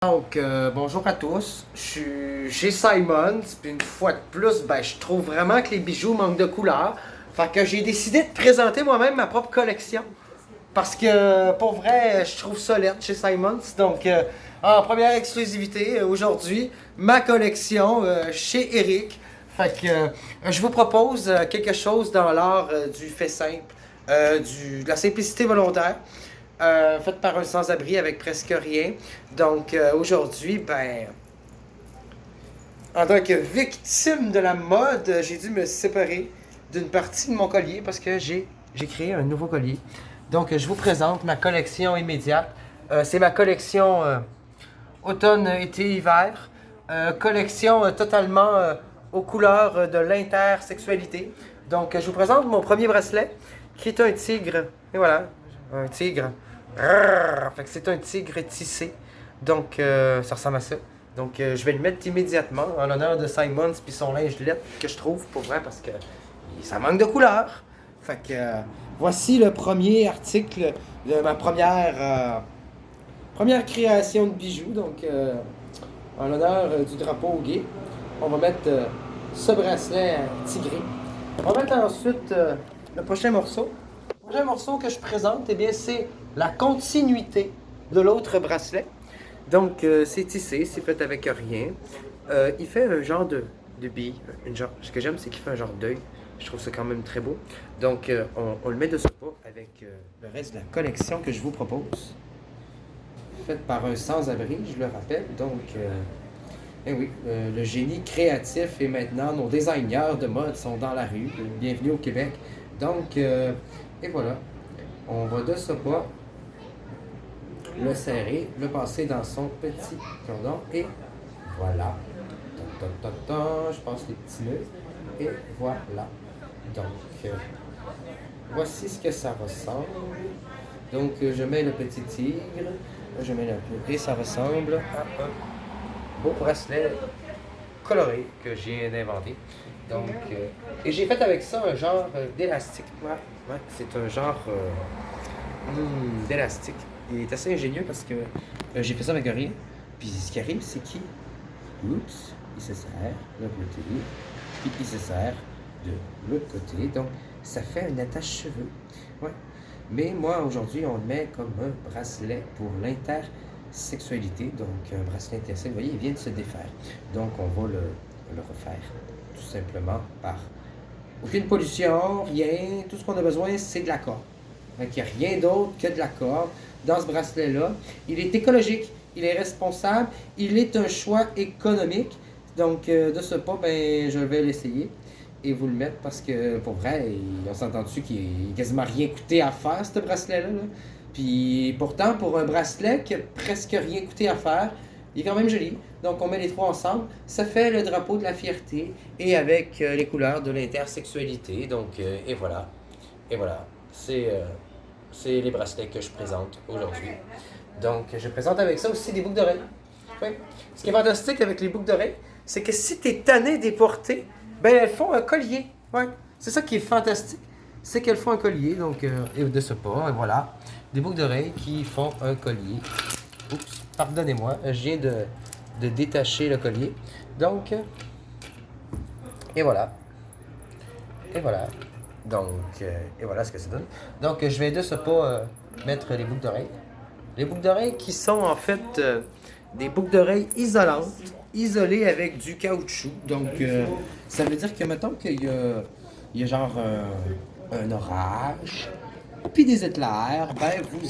Donc, bonjour à tous, je suis chez Simons, puis une fois de plus, je trouve vraiment que les bijoux manquent de couleur. Fait que j'ai décidé de présenter moi-même ma propre collection. Parce que, pour vrai, je trouve ça laid chez Simons. Donc, en première exclusivité, aujourd'hui, ma collection chez Eric. Fait que, je vous propose quelque chose dans l'art du fait simple, de la simplicité volontaire. Faite par un sans-abri avec presque rien. Donc aujourd'hui, en tant que victime de la mode, j'ai dû me séparer d'une partie de mon collier parce que j'ai créé un nouveau collier. Donc je vous présente ma collection immédiate. C'est ma collection automne, été, hiver. Collection totalement aux couleurs de l'intersexualité. Donc je vous présente mon premier bracelet qui est un tigre. Et voilà, un tigre. Fait que c'est un tigre tissé. Donc, ça ressemble à ça. Donc, je vais le mettre immédiatement en l'honneur de Simons puis son linge lettre que je trouve pour vrai parce que ça manque de couleur. Fait que voici le premier article de ma première création de bijoux. Donc, en l'honneur du drapeau gay, on va mettre ce bracelet tigré. On va mettre ensuite le prochain morceau. Le prochain morceau que je présente, eh bien, c'est la continuité de l'autre bracelet. Donc, c'est tissé, c'est fait avec rien. Il fait un genre de bille. Ce que j'aime, c'est qu'il fait un genre d'œil. Je trouve ça quand même très beau. Donc, on le met de ce pas avec le reste de la collection que je vous propose. Faite par un sans-abri, je le rappelle. Donc, eh oui, le génie créatif et maintenant nos designers de mode sont dans la rue. Bienvenue au Québec. Donc, et voilà. On va de ce pas le serrer, le passer dans son petit cordon et voilà. Je passe les petits nœuds et voilà. Donc, voici ce que ça ressemble. Donc, je mets le petit tigre, je mets et ça ressemble à un beau bracelet coloré que j'ai inventé. Donc, et j'ai fait avec ça un genre d'élastique. Ouais, c'est un genre d'élastique. Il est assez ingénieux parce que j'ai fait ça avec rien. Puis ce qui arrive, c'est qu'il oups, il se serre de l'autre côté, puis il se serre de l'autre côté. Donc, ça fait une attache-cheveux. Ouais. Mais moi, aujourd'hui, on le met comme un bracelet pour l'intersexualité. Donc, un bracelet intersexuel. Vous voyez, il vient de se défaire. Donc, on va le refaire tout simplement par aucune pollution, rien. Tout ce qu'on a besoin, c'est de la corde. Donc, il n'y a rien d'autre que de la corde dans ce bracelet-là. Il est écologique, il est responsable, il est un choix économique. Donc, de ce pas, je vais l'essayer et vous le mettre parce que, pour vrai, on s'entend dessus qu'il n'a quasiment rien coûté à faire, ce bracelet-là. Là. Puis, pourtant, pour un bracelet qui a presque rien coûté à faire, il est quand même joli. Donc, on met les trois ensemble. Ça fait le drapeau de la fierté et avec les couleurs de l'intersexualité. Donc, et voilà. Et voilà. C'est les bracelets que je présente aujourd'hui. Donc, je présente avec ça aussi des boucles d'oreilles. Oui. Ce qui est fantastique avec les boucles d'oreilles, c'est que si tu es tanné des porter, elles font un collier. Ouais. C'est ça qui est fantastique. C'est qu'elles font un collier. Donc, et de ce pas, et voilà. Des boucles d'oreilles qui font un collier. Oups, pardonnez-moi. Je viens de détacher le collier. Donc, et voilà. Et voilà. Donc, et voilà ce que ça donne. Donc, je vais de ce pas mettre les boucles d'oreilles. Les boucles d'oreilles qui sont en fait des boucles d'oreilles isolantes, isolées avec du caoutchouc. Donc, ça veut dire que, mettons qu'il y a genre un orage, puis des éclairs, vous